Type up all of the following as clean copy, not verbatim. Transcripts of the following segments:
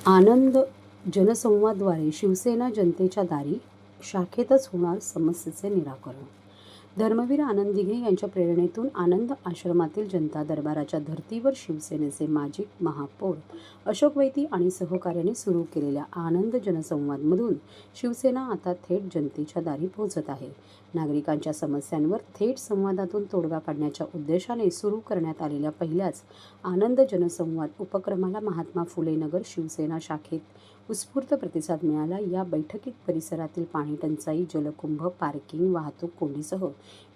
आनंद जनसंवादद्वारे शिवसेना जनतेच्या दारी शाखेतच होणार समस्येचे निराकरण. धर्मवीर आनंद दिघे यांच्या प्रेरणेतून आनंद आश्रमातील जनता दरबाराच्या धर्तीवर शिवसेनेचे माजी महापौर अशोक वैती आणि सहकार्याने सुरू केलेल्या आनंद जनसंवादमधून शिवसेना आता थेट जनतेच्या दारी पोहोचत आहे. नागरिकांच्या समस्यांवर थेट संवादातून तोडगा काढण्याच्या उद्देशाने सुरू करण्यात आलेल्या पहिल्याच आनंद जनसंवाद उपक्रमाला महात्मा फुले नगर शिवसेना शाखेत उत्स्फूर्त प्रतिसाद मिळाला. या बैठकीत परिसरातील पाणी टंचाई, जलकुंभ, पार्किंग, वाहतूक कोंडीसह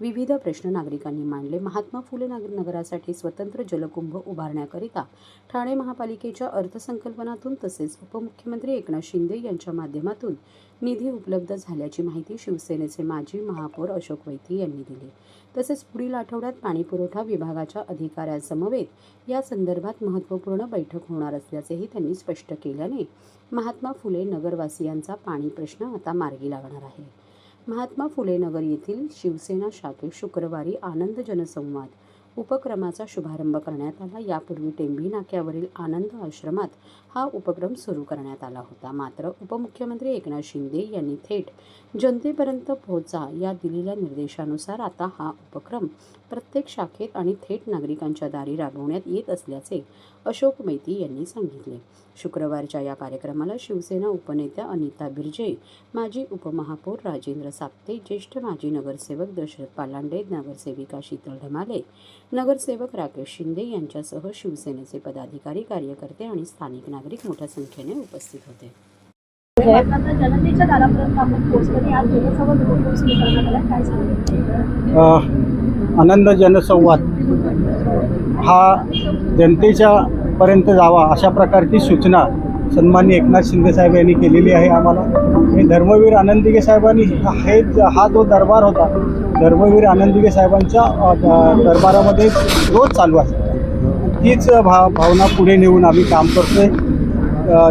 विविध प्रश्न नागरिकांनी मांडले. महात्मा फुले नगरासाठी स्वतंत्र जलकुंभ उभारण्याकरिता ठाणे महापालिकेच्या अर्थसंकल्पनातून तसेच उपमुख्यमंत्री एकनाथ शिंदे यांच्या माध्यमातून निधी उपलब्ध झाल्याची माहिती शिवसेनेचे माजी महापौर अशोक वैती यांनी दिली. तसेच पुढील आठवड्यात पाणीपुरवठा विभागाच्या अधिकाऱ्यांसमवेत या संदर्भात महत्त्वपूर्ण बैठक होणार असल्याचेही त्यांनी स्पष्ट केल्याने महात्मा फुले नगरवासियांचा पाणी प्रश्न आता मार्गी लागणार आहे. महात्मा फुले नगर येथील शिवसेना शाखेत शुक्रवारी आनंद जनसंवाद उपक्रमाचा शुभारंभ करण्यात आला. यापूर्वी टेंभी नाक्यावरील आनंद आश्रमात हा उपक्रम सुरू करण्यात आला होता. मात्र उपमुख्यमंत्री एकनाथ शिंदे यांनी थेट जनतेपर्यंत पोहोचा या दिलेल्या निर्देशानुसार आता हा उपक्रम प्रत्येक शाखेत आणि थेट नागरिकांच्या दारी राबवण्यात येत असल्याचे अशोक वैती यांनी सांगितले. शुक्रवारच्या या कार्यक्रमाला शिवसेना उपनेत्या अनिता बिर्जे, माजी उपमहापौर राजेंद्र साप्ते, ज्येष्ठ माजी नगरसेवक दशरथ पालांडे, नगरसेविका शीतल ढमाले, नगरसेवक राकेश शिंदे यांच्यासह शिवसेनेचे पदाधिकारी, कार्यकर्ते आणि स्थानिक नागरिक मोठ्या संख्येने उपस्थित होते. जनतेच्या दारापर्यंत आपण पोहोचलो. आज जनसंवाद उपक्रम सुरू करण्यात आला, काय सांगितलं? आनंद जनसंवाद हा जनतेच्या पर्यंत जावा अशा प्रकारची सूचना सन्माननीय एकनाथ शिंदे साहेब यांनी केलेली आहे आम्हाला. आणि धर्मवीर आनंद दिघे साहेबांनी हा जो दरबार होता, धर्मवीर आनंद दिघे साहेबांच्या दरबारामध्ये रोज चालू असते. तीच भावना पुढे नेऊन आम्ही काम करतोय.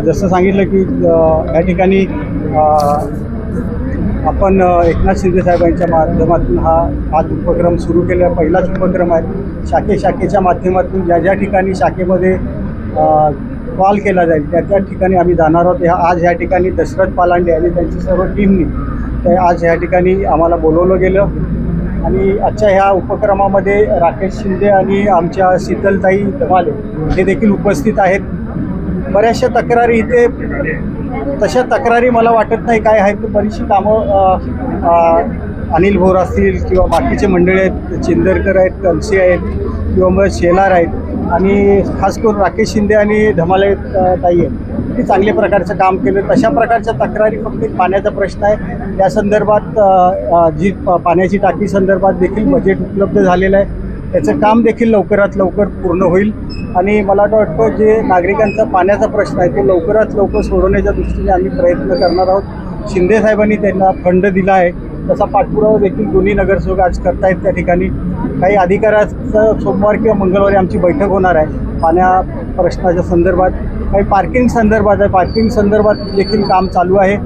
जसं सांगितलं की या ठिकाणी आपण एकनाथ शिंदे साहेबांच्या माध्यमातून आज उपक्रम सुरू केला. पहिलाच उपक्रम आहे. शाखेच्या माध्यमातून ज्या ठिकाणी शाखेमध्ये कॉल केला जाईल त्या ठिकाणी आम्ही जाणार आहोत. आज ह्या ठिकाणी दशरथ पालांडे आणि त्यांची सर्व टीमनी आज ह्या ठिकाणी आम्हाला बोलवलं गेलं. आणि आजच्या ह्या उपक्रमामध्ये राकेश शिंदे आणि आमच्या शीतलताई धमाले हे देखील उपस्थित आहेत. बऱ्याचशा तक्रारी इथे, तशा तक्रारी मला वाटत नाही काय आहेत. बरीचशी कामं अनिल भोर असतील किंवा बाकीचे मंडळी आहेत, चिंदरकर आहेत, कलसे आहेत किंवा मग शेलार आहेत आणि खास करून राकेश शिंदे आणि धमाले ताई आहेत, ती चांगल्या प्रकारचं काम केलं. तशा प्रकारच्या तक्रारी फक्त पाण्याचा प्रश्न आहे. या संदर्भात जी पाण्याची टाकी संदर्भात देखील बजेट उपलब्ध झालेलं आहे. त्याचं काम देखील लवकरात लवकर पूर्ण होईल. आणि मला वाटतं जे नागरिकांचा पाण्याचा प्रश्न आहे तो लवकरात लवकर सोडवण्याच्या दृष्टीने आम्ही प्रयत्न करणार आहोत. शिंदे साहेबांनी त्यांना फंड दिला आहे, तसा पाठपुरावा देखील दोन्ही नगरसेवक आज करतायत. त्या ठिकाणी काही अधिकाऱ्याचं सोमवार किंवा मंगळवारी आमची बैठक होणार आहे पाण्या प्रश्नाच्या संदर्भात. काही पार्किंग संदर्भात आहे, पार्किंग संदर्भात देखील काम चालू आहे.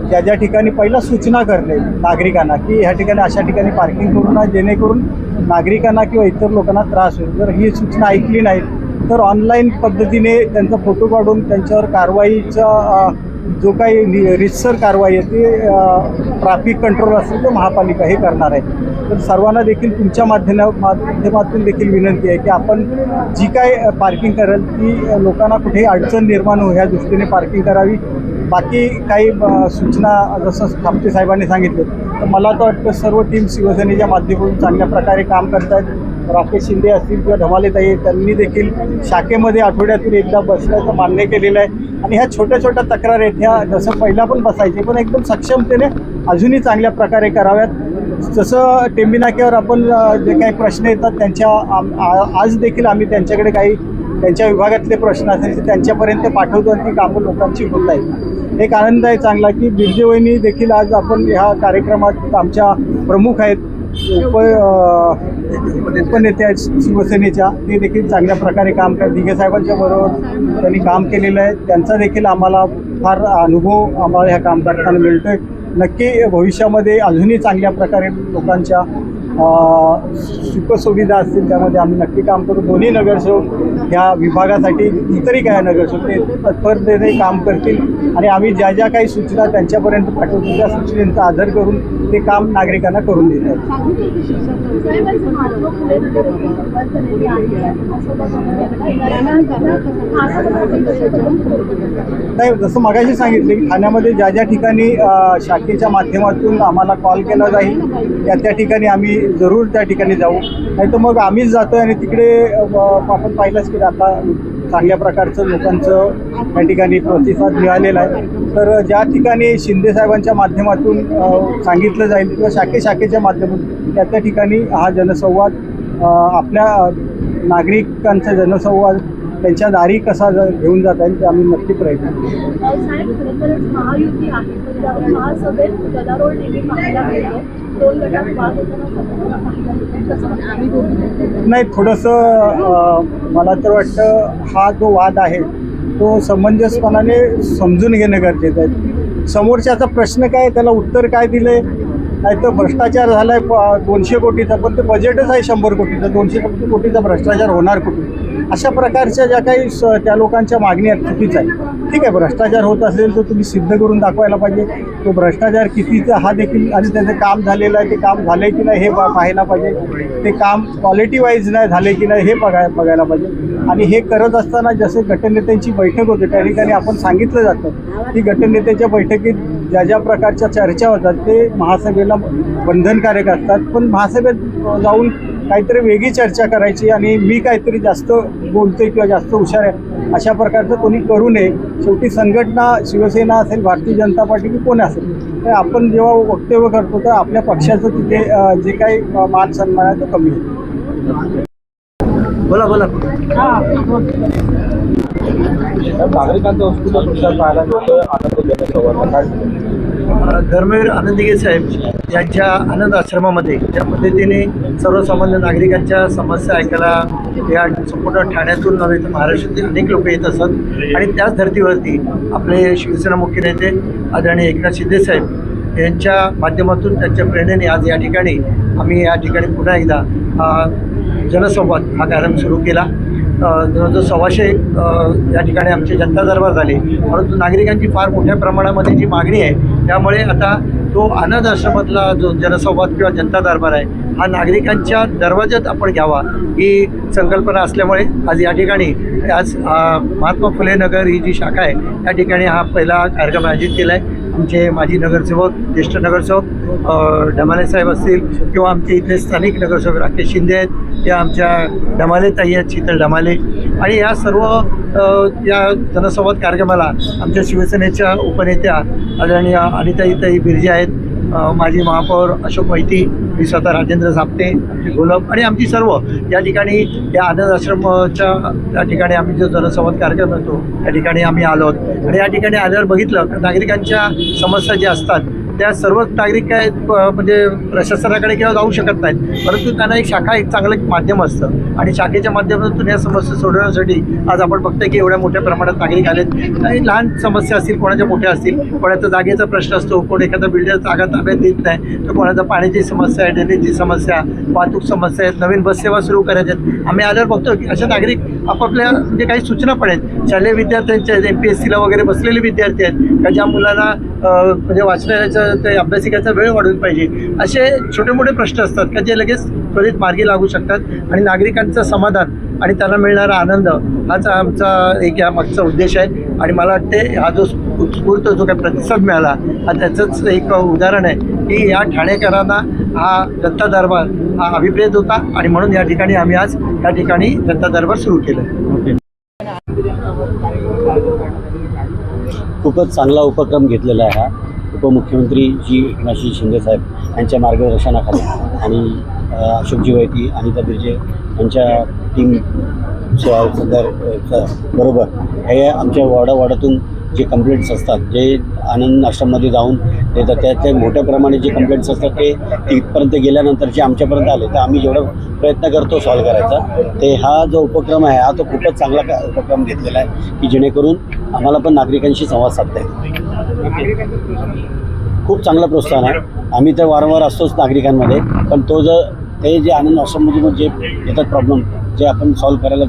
ज्या ठिकाणी पहिला सूचना करणे नागरिकांना की ह्या ठिकाणी अशा ठिकाणी पार्किंग करू नये जेणेकरून नागरिकांना किंवा इतर लोकांना त्रास होईल. जर ही सूचना ऐकली नाही तर ऑनलाईन पद्धतीने त्यांचा फोटो काढून त्यांच्यावर कारवाईचा जो काही रितसर कारवाई आहे ती ट्रॅफिक कंट्रोल असेल तर महापालिका हे करणार आहे. तर सर्वांना देखील तुमच्या माध्यमातून देखील विनंती आहे की आपण जी काय पार्किंग कराल ती लोकांना कुठेही अडचण निर्माण हो ह्या दृष्टीने पार्किंग करावी. बाकी काही सूचना जसं थापटे साहेबांनी सांगितलं तर मला तर वाटतं सर्व टीम शिवसेनेच्या माध्यमातून चांगल्या प्रकारे काम करत आहेत. राकेश शिंदे असतील किंवा धमालेताई त्यांनी देखील शाखेमध्ये आठवड्यातून एकदा बसण्याचं मान्य केलेलं आहे. आणि ह्या छोट्या छोट्या तक्रारी आहेत ह्या जसं पहिला पण बसायचे पण एकदम सक्षमतेने अजूनही चांगल्या प्रकारे कराव्यात. जसं टेंभी नाक्यावर आपण जे काही प्रश्न येतात त्यांच्या आज देखील आम्ही त्यांच्याकडे काही त्यांच्या विभागातले प्रश्न असेल ते त्यांच्यापर्यंत पाठवतो आणि ती कामं लोकांची होत आहेत. एक आनंद आहे चांगला की बिर्जे वहिनी देखील आज आपण ह्या कार्यक्रमात आमच्या प्रमुख आहेत, उपनेते आहेत शिवसेनेच्या, ते देखील चांगल्या प्रकारे काम करतात. दिघे साहेबांच्या बरोबर त्यांनी काम केलेलं आहे. त्यांचा देखील आम्हाला फार अनुभव आम्हाला ह्या काम करताना मिळतो आहे. नक्की भविष्यामध्ये अजूनही चांगल्या प्रकारे लोकांच्या सुखसुविधा असतील त्यामध्ये आम्ही नक्की काम करू. दोन्ही नगरसेवक ह्या विभागासाठी इतरही काय नगरसेवक ते तत्परतेने काम करतील आणि आम्ही ज्या ज्या काही सूचना त्यांच्यापर्यंत पाठवतो त्या सूचनेचा आदर करून ते काम नागरिकांना करून देतात. साहेबांचं महात्मा फुले नगर येथे सुरुवात झालेली आहे. नाही, जसं मगाशी सांगितले की ठाण्यामध्ये ज्या ज्या ठिकाणी शाखेच्या माध्यमातून आम्हाला कॉल केला जाईल त्या ठिकाणी आम्ही जरूर त्या ठिकाणी जाऊ. नाही तर मग आम्हीच जातो आणि तिकडे आपण पाहिलंच की आता चांगल्या प्रकारचं लोकांचं त्या ठिकाणी प्रतिसाद मिळालेला आहे. तर ज्या ठिकाणी शिंदेसाहेबांच्या माध्यमातून सांगितलं जाईल किंवा शाखेच्या माध्यमातून त्या ठिकाणी हा जनसंवाद आपल्या नागरिकांचा जनसंवाद त्यांच्या दारी कसा घेऊन जाता येईल ते आम्ही नक्की प्रयत्न करू. साहेब खरं तर महायुती आहे तर त्या महासभेत गदारोळ नेहमी पाहायला मिळतो. दोन गटात वाद होताना पाहायला मिळतो. नाही, थोडंसं मला तर वाटतं हा जो वाद आहे तो समंजसपणाने समजून घेणं गरजेचं आहे. समोरच्याचा प्रश्न काय, त्याला उत्तर काय दिलं आहे. नाही तर भ्रष्टाचार झाला आहे 200 कोटीचा, पण ते बजेटच आहे 100 कोटीचा. 200 कोटीचा भ्रष्टाचार होणार कुठे? अशा प्रकारच्या ज्या काही त्या लोकांच्या मागणी आहेत चुकीचं आहे. ठीक आहे, भ्रष्टाचार होत असेल तर तुम्ही सिद्ध करून दाखवायला पाहिजे. तो भ्रष्टाचार कितीचा हा देखील आणि त्याचं काम झालेलं आहे ते काम झालं आहे की नाही हे पाहायला पाहिजे. ते काम क्वालिटी वाईज नाही झाले की नाही हे बघायला पाहिजे. आणि हे करत असताना जसे गटनेत्यांची बैठक होते त्या ठिकाणी आपण सांगितलं जातं की गटनेत्याच्या बैठकीत ज्या ज्या प्रकारच्या चर्चा होतात ते महासभेला बंधनकारक असतात. पण महासभेत जाऊन काहीतरी वेगळी चर्चा करायची आणि मी काहीतरी जास्त बोलते किंवा जास्त हुशार आहे अशा प्रकारचं कोणी करू नये. शेवटी संघटना शिवसेना असेल, भारतीय जनता पार्टी की कोणी असेल, तर आपण जेव्हा वक्तव्य करतो तर आपल्या पक्षाचं तिथे जे काही मान सन्मान आहे तो कमी होतो. बोला नागरिकांचा उत्स्फूर्त प्रतिसाद पाहायला मिळतोय आनंद जनसंवाद. धर्मवीर आनंदिगे साहेब यांच्या आनंद आश्रमामध्ये ज्या पद्धतीने सर्वसामान्य नागरिकांच्या समस्या ऐकायला या संपूर्ण ठाण्यातून नव्हे तर महाराष्ट्रातील अनेक लोक येत असत आणि त्याच धर्तीवरती आपले शिवसेना मुख्य नेते आदरणीय एकनाथ शिंदे साहेब यांच्या माध्यमातून त्यांच्या प्रेरणेने आज या ठिकाणी आम्ही या ठिकाणी पुन्हा एकदा जनसंवाद हा कार्यक्रम सुरू केला. जवळजवळ 125 या ठिकाणी आमचे जनता दरबार झाले. परंतु नागरिकांची फार मोठ्या प्रमाणामध्ये जी मागणी आहे त्यामुळे आता तो आनंद आश्रमातला जो जनसंवाद किंवा जनता दरबार आहे हा नागरिकांच्या दरवाज्यात आपण घ्यावा ही संकल्पना असल्यामुळे आज या ठिकाणी आज महात्मा फुले नगर ही जी शाखा आहे त्या ठिकाणी हा पहिला कार्यक्रम आयोजित केला आहे. आमचे माजी नगरसेवक, ज्येष्ठ नगरसेवक ढमाले साहेब असतील किंवा आमचे इथले स्थानिक नगरसेवक राकेश शिंदे आहेत, या आमच्या ढमाले ताई आहेत, शीतल ढमाले, आणि या सर्व या जनसंवाद कार्यक्रमाला आमच्या शिवसेनेच्या उपनेत्या आदरणीय अनिताई बिर्जे आहेत, माजी महापौर अशोक मैती, मी स्वतः राजेंद्र झापते, आमचे गोलब आणि आमची सर्व या ठिकाणी या आनंद आश्रमाच्या त्या ठिकाणी आम्ही जो जनसंवाद कार्यक्रम होतो त्या ठिकाणी आम्ही आलो आहोत. आणि या ठिकाणी आल्यावर बघितलं तर नागरिकांच्या समस्या ज्या असतात त्या सर्व नागरिक काय म्हणजे प्रशासनाकडे किंवा जाऊ शकत नाहीत, परंतु त्यांना एक शाखा एक चांगलं एक माध्यम असतं आणि शाखेच्या माध्यमातून या समस्या सोडवण्यासाठी आज आपण बघतोय की एवढ्या मोठ्या प्रमाणात नागरिक आलेत. आणि लहान समस्या असतील, कोणाच्या मोठ्या असतील, कोणाचा जागेचा प्रश्न असतो, कोण एखादा बिल्डर जागा ताब्यात देत नाही, तर कोणाचा पाण्याची समस्या आहे, ड्रेनेजची समस्या, वाहतूक समस्या आहेत, नवीन बस सेवा सुरू करायच्या आहेत. आम्ही आल्यावर बघतो की अशा नागरिक आपापल्या म्हणजे काही सूचना पण आहेत. शालेय विद्यार्थ्यांच्या MPSCला वगैरे बसलेले विद्यार्थी आहेत का ज्या मुलांना म्हणजे वाचण्याचा ते अभ्यासिकेचा वेळ वाढवून पाहिजे, असे छोटे मोठे प्रश्न असतात का जे लगेच त्वरित मार्गी लागू शकतात. आणि नागरिकांचं समाधान आणि त्यांना मिळणारा आनंद हाच आमचा एक या मागचा उद्देश आहे. आणि मला वाटते हा जो उत्स्फूर्त जो काही प्रतिसाद मिळाला हा त्याचंच एक उदाहरण आहे की या ठाणेकरांना हा जनता दरबार हा अभिप्रेत होता आणि म्हणून या ठिकाणी आम्ही आज या ठिकाणी जनता दरबार सुरू केलं. खूपच चांगला उपक्रम घेतलेला आहे हा. उपमुख्यमंत्री जी एकनाथजी शिंदेसाहेब यांच्या मार्गदर्शनाखाली आणि अशोकजी वैती, अनिता बिर्जे यांच्या टीम बरोबर हे आमच्या वाडातून जे कंप्लेंट्स असतात, जे आनंद आश्रममध्ये जाऊन देतात त्यातले मोठ्या प्रमाणे जे कंप्लेंट्स असतात ते तिथपर्यंत गेल्यानंतर जे आमच्यापर्यंत आले तर आम्ही जेवढा प्रयत्न करतो सॉल्व करायचा. ते हा जो उपक्रम आहे हा तो खूपच चांगला उपक्रम घेतलेला आहे की जेणेकरून आम्हाला पण नागरिकांशी संवाद साधता येतो. खूप चांगलं प्रोत्साहन आहे. आम्ही तर वारंवार असतोच नागरिकांमध्ये, पण तो जर ते जे आनंद आश्रममध्ये जे येतात प्रॉब्लेम जे आपण सॉल्व्ह करायला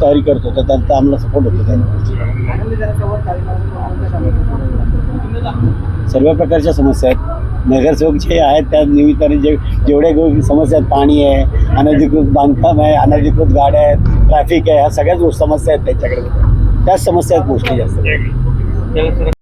तयारी करतो तर त्यांचा आम्हाला सपोर्ट होतो त्या सर्व प्रकारच्या समस्या आहेत. नगरसेवक जे आहेत त्या निमित्ताने जेवढ्या समस्या आहेत, पाणी आहे, अनधिकृत बांधकाम आहे, अनधिकृत गाड्या आहेत, ट्रॅफिक आहे, ह्या सगळ्याच समस्या आहेत त्यांच्याकडे. त्याच समस्या आहेत मोस्टली जास्त.